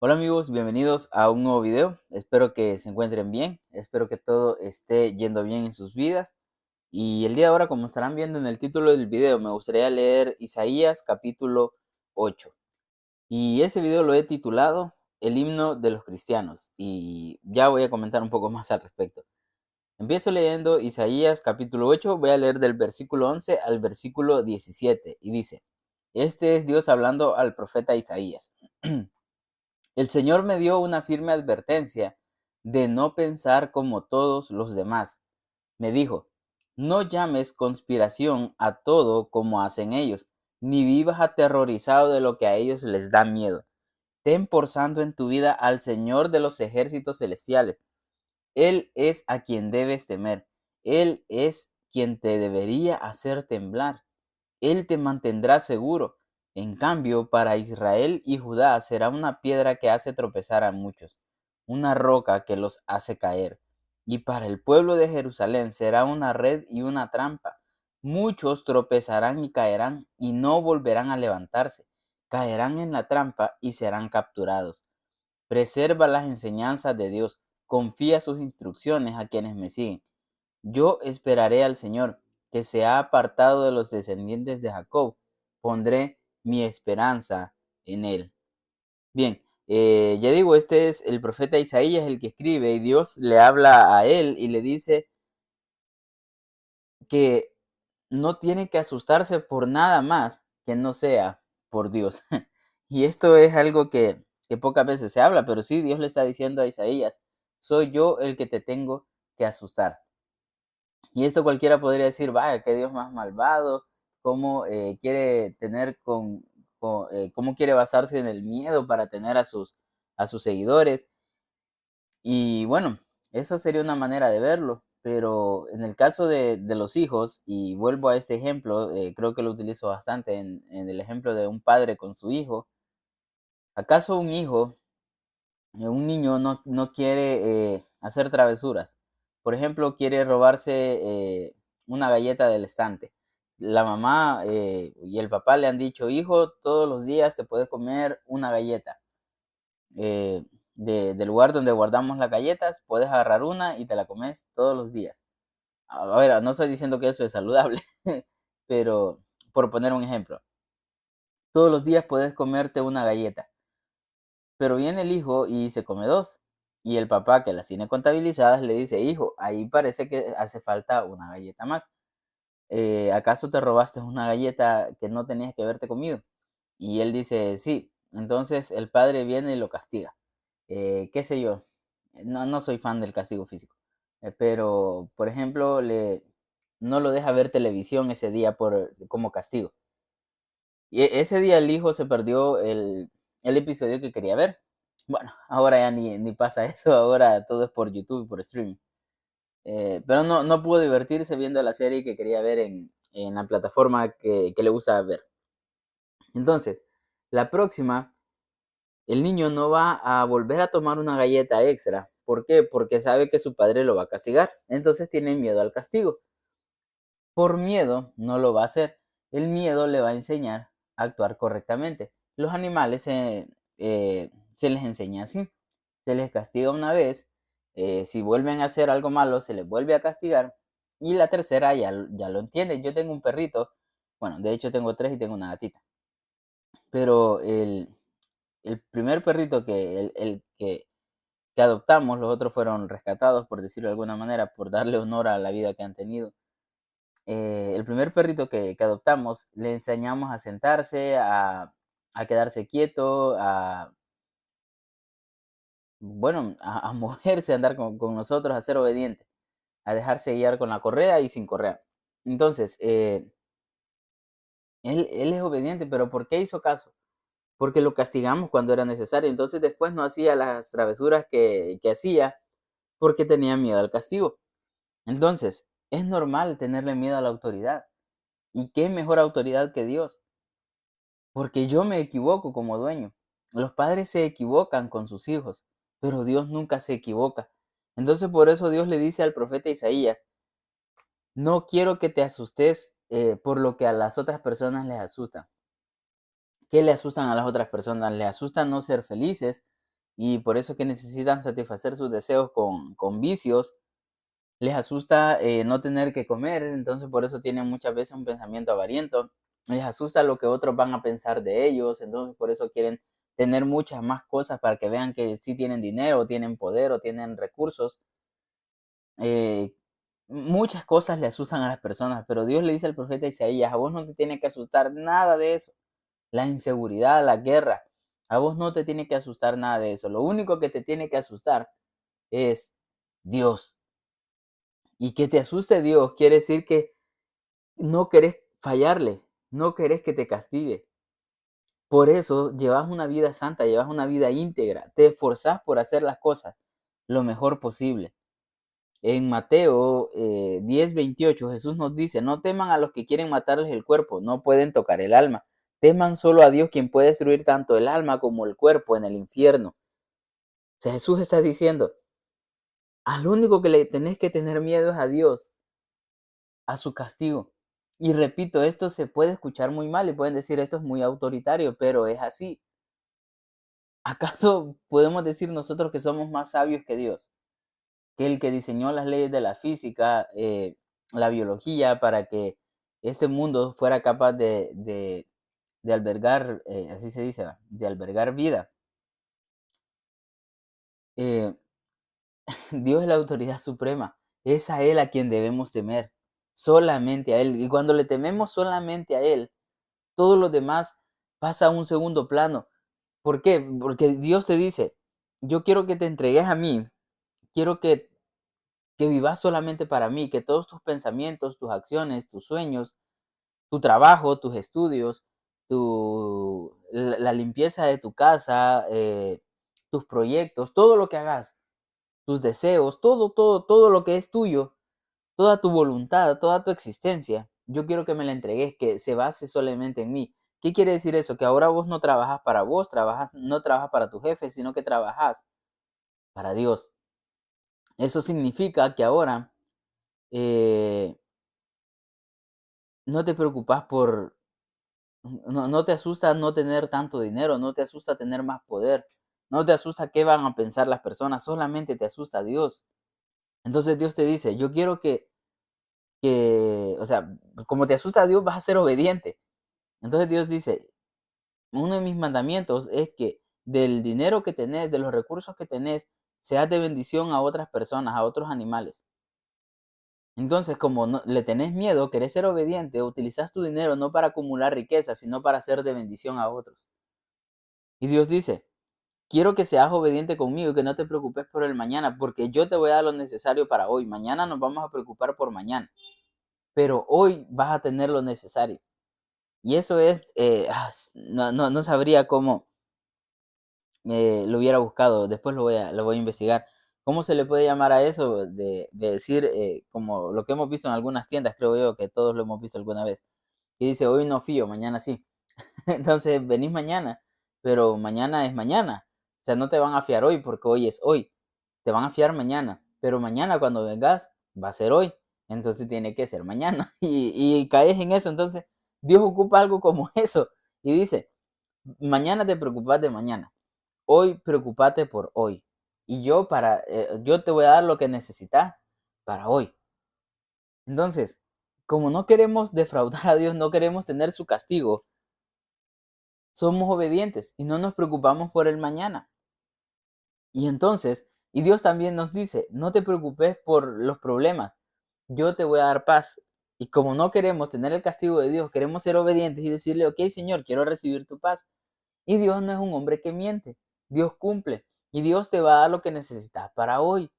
Hola amigos, bienvenidos a un nuevo video. Espero que se encuentren bien, espero que todo esté yendo bien en sus vidas. Y el día de ahora, como estarán viendo en el título del video, me gustaría leer Isaías capítulo 8. Y ese video lo he titulado El himno de los cristianos. Y ya voy a comentar un poco más al respecto. Empiezo leyendo Isaías capítulo 8, voy a leer del versículo 11 al versículo 17. Y dice, este es Dios hablando al profeta Isaías. El Señor me dio una firme advertencia de no pensar como todos los demás. Me dijo, no llames conspiración a todo como hacen ellos, ni vivas aterrorizado de lo que a ellos les da miedo. Ten por santo en tu vida al Señor de los ejércitos celestiales. Él es a quien debes temer. Él es quien te debería hacer temblar. Él te mantendrá seguro. En cambio, para Israel y Judá será una piedra que hace tropezar a muchos, una roca que los hace caer. Y para el pueblo de Jerusalén será una red y una trampa. Muchos tropezarán y caerán y no volverán a levantarse. Caerán en la trampa y serán capturados. Preserva las enseñanzas de Dios. Confía sus instrucciones a quienes me siguen. Yo esperaré al Señor, que se ha apartado de los descendientes de Jacob. Pondré mi esperanza en él. Bien, ya digo, este es el profeta Isaías el que escribe y Dios le habla a él y le dice que no tiene que asustarse por nada más que no sea por Dios. Y esto es algo que pocas veces se habla, pero sí Dios le está diciendo a Isaías, soy yo el que te tengo que asustar. Y esto cualquiera podría decir, vaya, qué Dios más malvado, cómo quiere tener cómo quiere basarse en el miedo para tener a sus seguidores. Y bueno, eso sería una manera de verlo, pero en el caso de los hijos, y vuelvo a este ejemplo, creo que lo utilizo bastante en el ejemplo de un padre con su hijo. ¿Acaso un hijo, un niño no quiere hacer travesuras? Por ejemplo, quiere robarse una galleta del estante. La mamá y el papá le han dicho, hijo, todos los días te puedes comer una galleta. eh, del lugar donde guardamos las galletas, puedes agarrar una y te la comes todos los días. A ver, no estoy diciendo que eso es saludable, pero por poner un ejemplo, todos los días puedes comerte una galleta, pero viene el hijo y se come dos. Y el papá que las tiene contabilizadas le dice, hijo, ahí parece que hace falta una galleta más. ¿Acaso te robaste una galleta que no tenías que haberte comido? Y él dice, sí. Entonces el padre viene y lo castiga. Qué sé yo, no soy fan del castigo físico, pero por ejemplo, no lo deja ver televisión ese día como castigo. Y ese día el hijo se perdió el episodio que quería ver. Bueno, ahora ya ni pasa eso, ahora todo es por YouTube y por streaming. Pero no pudo divertirse viendo la serie que quería ver en la plataforma que le gusta ver. Entonces, la próxima el niño no va a volver a tomar una galleta extra. ¿Por qué? Porque sabe que su padre lo va a castigar. Entonces tiene miedo al castigo. Por miedo no lo va a hacer. El miedo le va a enseñar a actuar correctamente. Los animales se les enseña así. Se les castiga una vez. Si vuelven a hacer algo malo, se les vuelve a castigar. Y la tercera ya lo entiende. Yo tengo un perrito. Bueno, de hecho tengo tres y tengo una gatita. Pero el primer perrito que adoptamos, los otros fueron rescatados, por decirlo de alguna manera, por darle honor a la vida que han tenido. El primer perrito que adoptamos, le enseñamos a sentarse, a quedarse quieto, bueno, a moverse, a andar con nosotros, a ser obediente, a dejarse guiar con la correa y sin correa. Entonces, él es obediente, pero ¿por qué hizo caso? Porque lo castigamos cuando era necesario. Entonces después no hacía las travesuras que hacía porque tenía miedo al castigo. Entonces, es normal tenerle miedo a la autoridad. ¿Y qué mejor autoridad que Dios? Porque yo me equivoco como dueño. Los padres se equivocan con sus hijos, pero Dios nunca se equivoca. Entonces por eso Dios le dice al profeta Isaías, no quiero que te asustes por lo que a las otras personas les asusta. ¿Qué le asustan a las otras personas? Le asustan no ser felices, y por eso que necesitan satisfacer sus deseos con vicios. Les asusta no tener que comer, entonces por eso tienen muchas veces un pensamiento avariento. Les asusta lo que otros van a pensar de ellos, entonces por eso quieren tener muchas más cosas para que vean que sí tienen dinero, o tienen poder o tienen recursos. Eh, Muchas cosas le asustan a las personas, pero Dios le dice al profeta Isaías, a vos no te tiene que asustar nada de eso. La inseguridad, la guerra, a vos no te tiene que asustar nada de eso. Lo único que te tiene que asustar es Dios. Y que te asuste Dios quiere decir que no querés fallarle, no querés que te castigue. Por eso llevas una vida santa, llevas una vida íntegra, te esforzás por hacer las cosas lo mejor posible. En Mateo 10:28 Jesús nos dice, no teman a los que quieren matarles el cuerpo, no pueden tocar el alma. Teman solo a Dios quien puede destruir tanto el alma como el cuerpo en el infierno. O sea, Jesús está diciendo, al único que le tenés que tener miedo es a Dios, a su castigo. Y repito, esto se puede escuchar muy mal y pueden decir esto es muy autoritario, pero es así. ¿Acaso podemos decir nosotros que somos más sabios que Dios? Que el que diseñó las leyes de la física, la biología, para que este mundo fuera capaz de albergar, así se dice, de albergar vida. Eh, Dios es la autoridad suprema. Es a Él a quien debemos temer. Solamente a Él. Y cuando le tememos solamente a Él, todo lo demás pasa a un segundo plano. ¿Por qué? Porque Dios te dice, yo quiero que te entregues a mí, quiero que vivas solamente para mí, que todos tus pensamientos, tus acciones, tus sueños, tu trabajo, tus estudios, la limpieza de tu casa, tus proyectos, todo lo que hagas, tus deseos, todo lo que es tuyo, toda tu voluntad, toda tu existencia, yo quiero que me la entregues, que se base solamente en mí. ¿Qué quiere decir eso? Que ahora vos no trabajas para vos, no trabajas para tu jefe, sino que trabajas para Dios. Eso significa que ahora eh, no te preocupas no te asusta no tener tanto dinero, no te asusta tener más poder, no te asusta qué van a pensar las personas, solamente te asusta Dios. Entonces Dios te dice, yo quiero o sea, como te asusta Dios, vas a ser obediente. Entonces Dios dice, uno de mis mandamientos es que del dinero que tenés, de los recursos que tenés, seas de bendición a otras personas, a otros animales. Entonces, como le tenés miedo, querés ser obediente, utilizas tu dinero no para acumular riqueza, sino para ser de bendición a otros. Y Dios dice, quiero que seas obediente conmigo y que no te preocupes por el mañana, porque yo te voy a dar lo necesario para hoy. Mañana nos vamos a preocupar por mañana, pero hoy vas a tener lo necesario. Y eso es, no sabría cómo lo hubiera buscado, después lo voy a investigar. ¿Cómo se le puede llamar a eso de decir, como lo que hemos visto en algunas tiendas, creo yo que todos lo hemos visto alguna vez, y dice, hoy no fío, mañana sí? Entonces venís mañana, pero mañana es mañana. O sea, no te van a fiar hoy porque hoy es hoy. Te van a fiar mañana, pero mañana cuando vengas va a ser hoy. Entonces tiene que ser mañana. Y caes en eso. Entonces Dios ocupa algo como eso. Y dice, mañana te preocupas de mañana. Hoy preocupate por hoy. Y yo te voy a dar lo que necesitas para hoy. Entonces, como no queremos defraudar a Dios, no queremos tener su castigo, somos obedientes y no nos preocupamos por el mañana. Y entonces, y Dios también nos dice, no te preocupes por los problemas, yo te voy a dar paz. Y como no queremos tener el castigo de Dios, queremos ser obedientes y decirle, ok, Señor, quiero recibir tu paz. Y Dios no es un hombre que miente, Dios cumple. Y Dios te va a dar lo que necesitas para hoy.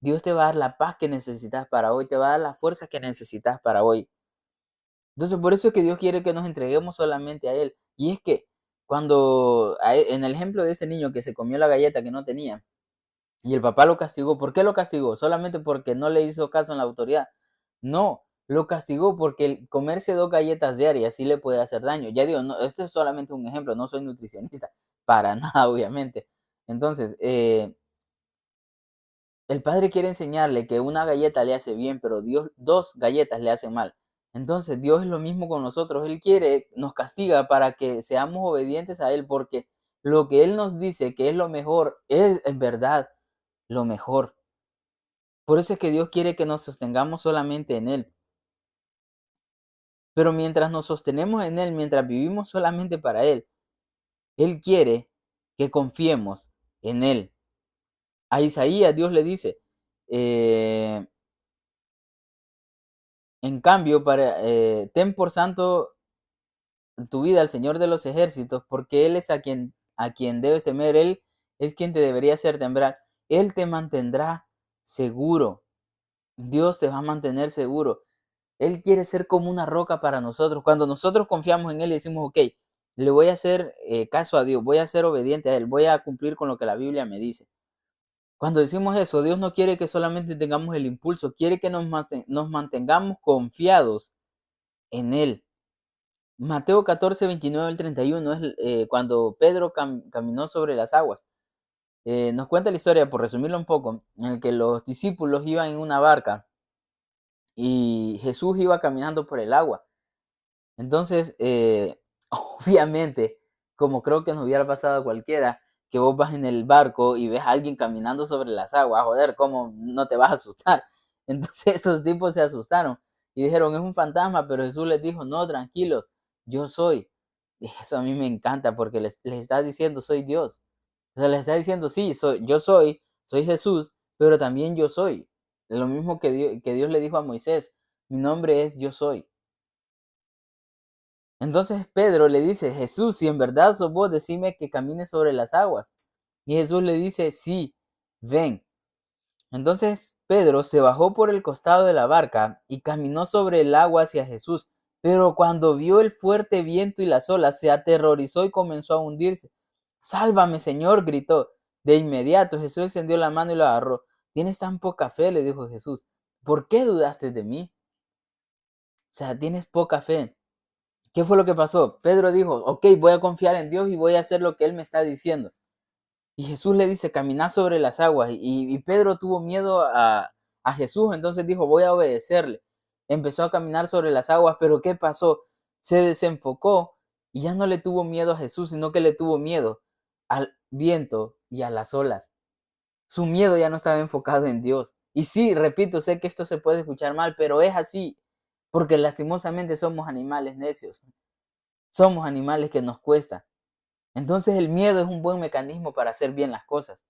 Dios te va a dar la paz que necesitas para hoy, te va a dar la fuerza que necesitas para hoy. Entonces, por eso es que Dios quiere que nos entreguemos solamente a Él. Y es que en el ejemplo de ese niño que se comió la galleta que no tenía, y el papá lo castigó, ¿por qué lo castigó? ¿Solamente porque no le hizo caso en la autoridad? No, lo castigó porque el comerse 2 galletas diarias sí le puede hacer daño. Ya digo, no, esto es solamente un ejemplo, no soy nutricionista, para nada, obviamente. Entonces, el padre quiere enseñarle que una galleta le hace bien, pero Dios 2 galletas le hacen mal. Entonces Dios es lo mismo con nosotros. Él nos castiga para que seamos obedientes a Él, porque lo que Él nos dice que es lo mejor, es en verdad lo mejor. Por eso es que Dios quiere que nos sostengamos solamente en Él. Pero mientras nos sostenemos en Él, mientras vivimos solamente para Él quiere que confiemos en Él. A Isaías Dios le dice, eh, en cambio, ten por santo tu vida al Señor de los ejércitos, porque Él es a quien debes temer, Él es quien te debería hacer temblar. Él te mantendrá seguro. Dios te va a mantener seguro. Él quiere ser como una roca para nosotros. Cuando nosotros confiamos en Él y decimos, ok, le voy a hacer caso a Dios, voy a ser obediente a Él, voy a cumplir con lo que la Biblia me dice. Cuando decimos eso, Dios no quiere que solamente tengamos el impulso, quiere que nos mantengamos confiados en Él. Mateo 14, 29 al 31 es cuando Pedro caminó sobre las aguas. Nos cuenta la historia, por resumirlo un poco, en el que los discípulos iban en una barca y Jesús iba caminando por el agua. Entonces, obviamente, como creo que nos hubiera pasado a cualquiera, que vos vas en el barco y ves a alguien caminando sobre las aguas, joder, ¿cómo no te vas a asustar? Entonces estos tipos se asustaron y dijeron, es un fantasma, pero Jesús les dijo, no, tranquilos, yo soy. Y eso a mí me encanta porque les está diciendo, soy Dios. O sea, les está diciendo, sí, yo soy Jesús, pero también yo soy. Lo mismo que Dios le dijo a Moisés, mi nombre es yo soy. Entonces Pedro le dice, Jesús, si en verdad sos vos, decime que camine sobre las aguas. Y Jesús le dice, sí, ven. Entonces Pedro se bajó por el costado de la barca y caminó sobre el agua hacia Jesús. Pero cuando vio el fuerte viento y las olas, se aterrorizó y comenzó a hundirse. Sálvame, Señor, gritó. De inmediato Jesús extendió la mano y lo agarró. Tienes tan poca fe, le dijo Jesús. ¿Por qué dudaste de mí? O sea, tienes poca fe. ¿Qué fue lo que pasó? Pedro dijo, ok, voy a confiar en Dios y voy a hacer lo que Él me está diciendo. Y Jesús le dice, camina sobre las aguas. Y Pedro tuvo miedo a Jesús, entonces dijo, voy a obedecerle. Empezó a caminar sobre las aguas, pero ¿qué pasó? Se desenfocó y ya no le tuvo miedo a Jesús, sino que le tuvo miedo al viento y a las olas. Su miedo ya no estaba enfocado en Dios. Y sí, repito, sé que esto se puede escuchar mal, pero es así, porque lastimosamente somos animales necios. Somos animales que nos cuesta. Entonces el miedo es un buen mecanismo para hacer bien las cosas.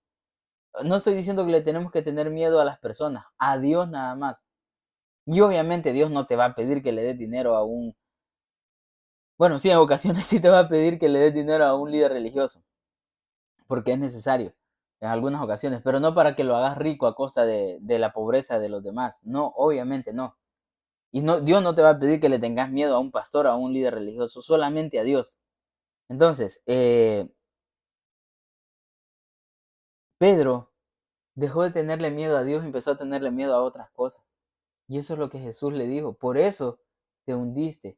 No estoy diciendo que le tenemos que tener miedo a las personas, a Dios nada más. Y obviamente Dios no te va a pedir que le des dinero a un... Bueno, sí, en ocasiones sí te va a pedir que le des dinero a un líder religioso, porque es necesario, en algunas ocasiones, pero no para que lo hagas rico a costa de la pobreza de los demás. No, obviamente no. Y no, Dios no te va a pedir que le tengas miedo a un pastor, a un líder religioso, solamente a Dios. Entonces, Pedro dejó de tenerle miedo a Dios y empezó a tenerle miedo a otras cosas. Y eso es lo que Jesús le dijo. Por eso te hundiste.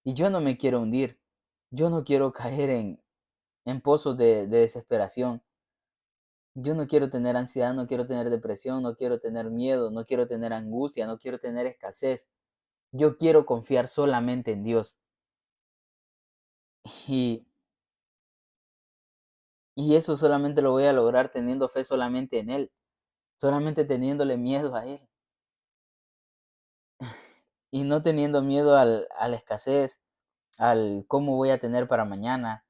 Y yo no me quiero hundir. Yo no quiero caer en pozos de desesperación. Yo no quiero tener ansiedad, no quiero tener depresión, no quiero tener miedo, no quiero tener angustia, no quiero tener escasez. Yo quiero confiar solamente en Dios. Y, y eso solamente lo voy a lograr teniendo fe solamente en Él. Solamente teniéndole miedo a Él. Y no teniendo miedo a la escasez, al cómo voy a tener para mañana,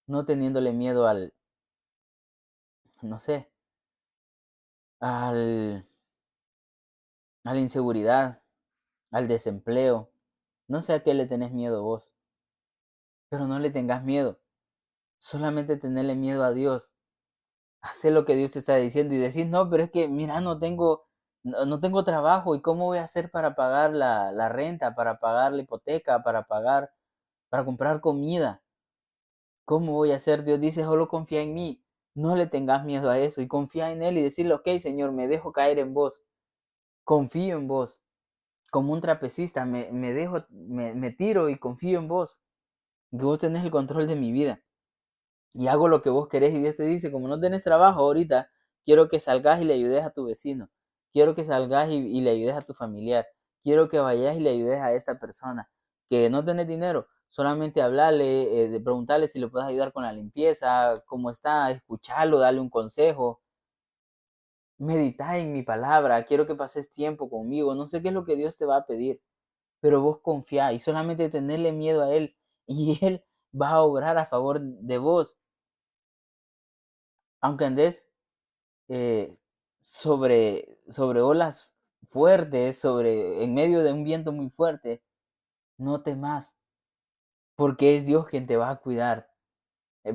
no teniéndole miedo no sé, al, a la inseguridad, al desempleo. No sé a qué le tenés miedo vos, pero no le tengas miedo. Solamente tenerle miedo a Dios. Hacer lo que Dios te está diciendo y decir, no, pero es que, mira, no tengo trabajo y cómo voy a hacer para pagar la renta, para pagar la hipoteca, para comprar comida. ¿Cómo voy a hacer? Dios dice, solo confía en mí. No le tengas miedo a eso y confía en Él y decirle, ok, Señor, me dejo caer en vos. Confío en vos. Como un trapecista, me tiro y confío en vos. Que vos tenés el control de mi vida. Y hago lo que vos querés. Y Dios te dice, como no tenés trabajo ahorita, quiero que salgas y le ayudes a tu vecino. Quiero que salgas y le ayudes a tu familiar. Quiero que vayas y le ayudes a esta persona. Que no tenés dinero. solamente hablarle, de preguntarle si le puedes ayudar con la limpieza, cómo está, escucharlo, darle un consejo. Medita en mi palabra, quiero que pases tiempo conmigo, no sé qué es lo que Dios te va a pedir, pero vos confía y solamente tenerle miedo a Él y Él va a obrar a favor de vos. Aunque andes eh, sobre olas fuertes, en medio de un viento muy fuerte, no temas, porque es Dios quien te va a cuidar.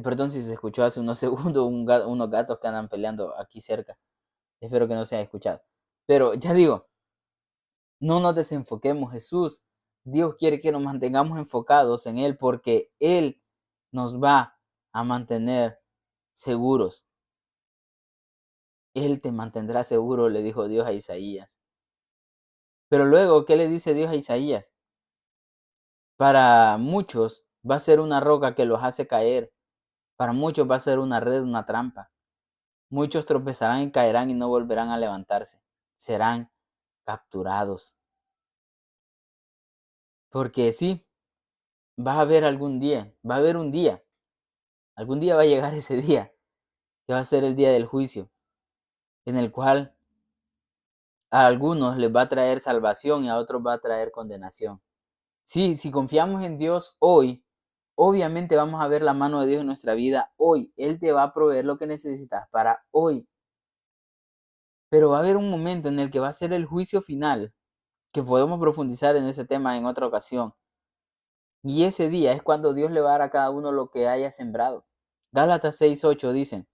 Perdón si se escuchó hace unos segundos unos gatos que andan peleando aquí cerca. Espero que no se haya escuchado. Pero ya digo, no nos desenfoquemos, Jesús. Dios quiere que nos mantengamos enfocados en Él porque Él nos va a mantener seguros. Él te mantendrá seguro, le dijo Dios a Isaías. Pero luego, ¿qué le dice Dios a Isaías? Para muchos va a ser una roca que los hace caer. Para muchos va a ser una red, una trampa. Muchos tropezarán y caerán y no volverán a levantarse. Serán capturados. Porque sí, va a haber algún día, va a haber un día. Algún día va a llegar ese día, que va a ser el día del juicio, en el cual a algunos les va a traer salvación y a otros va a traer condenación. Sí, si confiamos en Dios hoy, obviamente vamos a ver la mano de Dios en nuestra vida hoy. Él te va a proveer lo que necesitas para hoy. Pero va a haber un momento en el que va a ser el juicio final, que podemos profundizar en ese tema en otra ocasión. Y ese día es cuando Dios le va a dar a cada uno lo que haya sembrado. Gálatas 6:8 dice,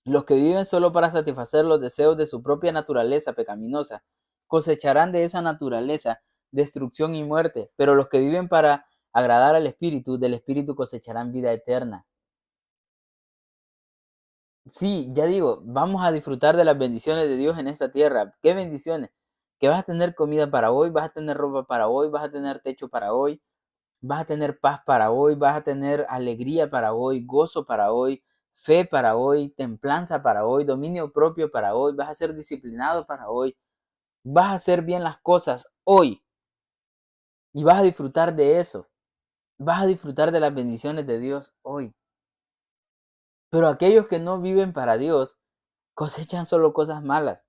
los que viven solo para satisfacer los deseos de su propia naturaleza pecaminosa cosecharán de esa naturaleza destrucción y muerte, pero los que viven para agradar al Espíritu, del Espíritu cosecharán vida eterna. Sí, ya digo, vamos a disfrutar de las bendiciones de Dios en esta tierra. ¿Qué bendiciones? Que vas a tener comida para hoy, vas a tener ropa para hoy, vas a tener techo para hoy, vas a tener paz para hoy, vas a tener alegría para hoy, gozo para hoy, fe para hoy, templanza para hoy, dominio propio para hoy, vas a ser disciplinado para hoy, vas a hacer bien las cosas hoy y vas a disfrutar de eso, vas a disfrutar de las bendiciones de Dios hoy. Pero aquellos que no viven para Dios cosechan solo cosas malas.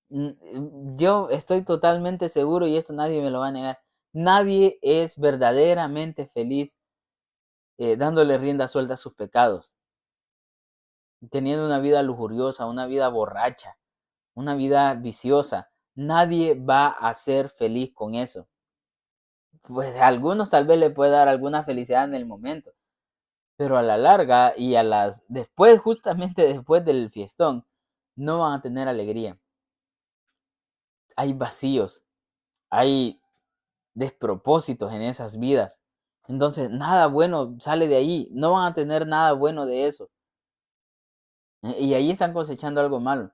Yo estoy totalmente seguro y esto nadie me lo va a negar. Nadie es verdaderamente feliz dándole rienda suelta a sus pecados, teniendo una vida lujuriosa, una vida borracha, una vida viciosa. Nadie va a ser feliz con eso. Pues a algunos tal vez le puede dar alguna felicidad en el momento, pero a la larga y después, justamente después del fiestón, no van a tener alegría. Hay vacíos, hay despropósitos en esas vidas. Entonces, nada bueno sale de ahí, no van a tener nada bueno de eso. Y ahí están cosechando algo malo.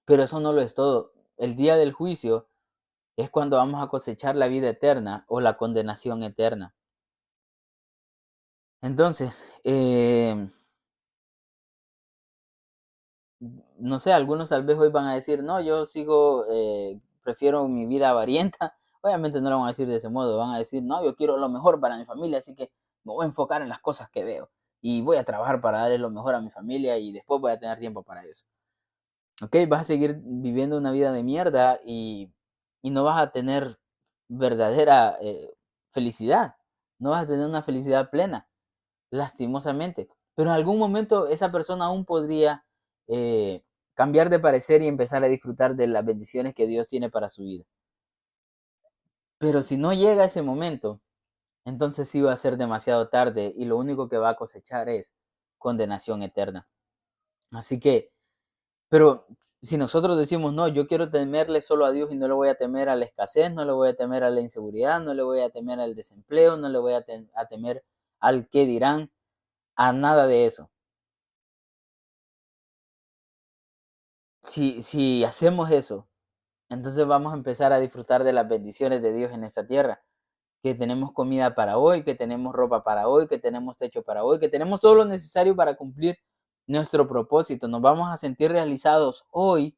Pero eso no lo es todo. El día del juicio es cuando vamos a cosechar la vida eterna o la condenación eterna. Entonces, no sé, algunos tal vez hoy van a decir, no, yo sigo, prefiero mi vida avarienta. Obviamente no lo van a decir de ese modo, van a decir, no, yo quiero lo mejor para mi familia, así que me voy a enfocar en las cosas que veo y voy a trabajar para darle lo mejor a mi familia y después voy a tener tiempo para eso. Ok, vas a seguir viviendo una vida de mierda y no vas a tener verdadera felicidad, no vas a tener una felicidad plena, lastimosamente. Pero en algún momento esa persona aún podría eh, cambiar de parecer y empezar a disfrutar de las bendiciones que Dios tiene para su vida. Pero si no llega ese momento, entonces sí va a ser demasiado tarde y lo único que va a cosechar es condenación eterna. Así que, pero si nosotros decimos, no, yo quiero temerle solo a Dios y no le voy a temer a la escasez, no le voy a temer a la inseguridad, no le voy a temer al desempleo, no le voy a temer al qué dirán, a nada de eso. Si hacemos eso, entonces vamos a empezar a disfrutar de las bendiciones de Dios en esta tierra, que tenemos comida para hoy, que tenemos ropa para hoy, que tenemos techo para hoy, que tenemos todo lo necesario para cumplir nuestro propósito. Nos vamos a sentir realizados hoy,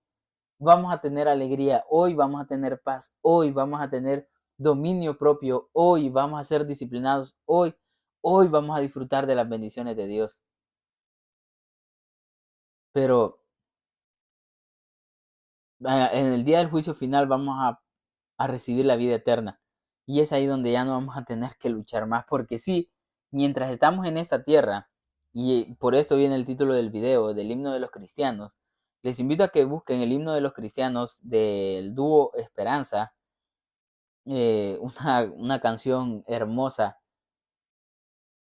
vamos a tener alegría hoy, vamos a tener paz hoy, vamos a tener dominio propio, hoy vamos a ser disciplinados, hoy vamos a disfrutar de las bendiciones de Dios. Pero en el día del juicio final vamos a recibir la vida eterna. Y es ahí donde ya no vamos a tener que luchar más, porque sí, mientras estamos en esta tierra, y por esto viene el título del video, del himno de los cristianos, les invito a que busquen el himno de los cristianos del dúo Esperanza, una canción hermosa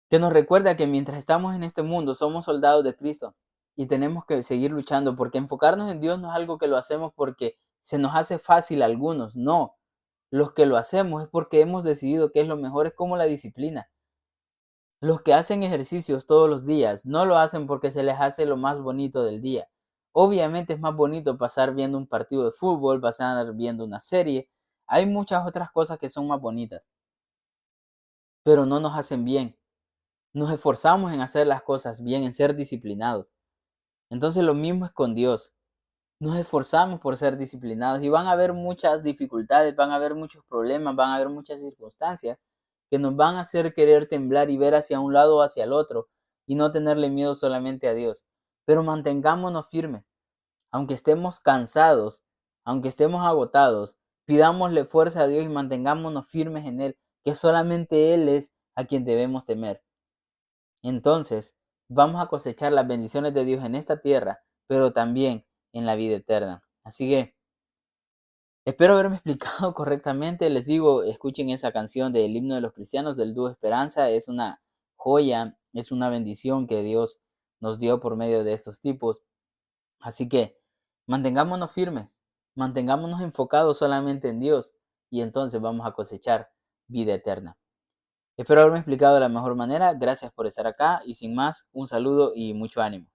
que nos recuerda que mientras estamos en este mundo somos soldados de Cristo y tenemos que seguir luchando, porque enfocarnos en Dios no es algo que lo hacemos porque se nos hace fácil a algunos, no. Los que lo hacemos es porque hemos decidido que es lo mejor, es como la disciplina. Los que hacen ejercicios todos los días no lo hacen porque se les hace lo más bonito del día. Obviamente es más bonito pasar viendo un partido de fútbol, pasar viendo una serie. Hay muchas otras cosas que son más bonitas, pero no nos hacen bien. Nos esforzamos en hacer las cosas bien, en ser disciplinados. Entonces lo mismo es con Dios. Nos esforzamos por ser disciplinados y van a haber muchas dificultades, van a haber muchos problemas, van a haber muchas circunstancias que nos van a hacer querer temblar y ver hacia un lado o hacia el otro y no tenerle miedo solamente a Dios. Pero mantengámonos firmes, aunque estemos cansados, aunque estemos agotados, pidámosle fuerza a Dios y mantengámonos firmes en Él, que solamente Él es a quien debemos temer. Entonces, vamos a cosechar las bendiciones de Dios en esta tierra, pero también en la vida eterna. Así que espero haberme explicado correctamente. Les digo, escuchen esa canción del himno de los cristianos del dúo Esperanza. Es una joya, es una bendición que Dios nos dio por medio de estos tipos. Así que mantengámonos firmes, mantengámonos enfocados solamente en Dios y entonces vamos a cosechar vida eterna. Espero haberme explicado de la mejor manera. Gracias por estar acá y sin más, un saludo y mucho ánimo.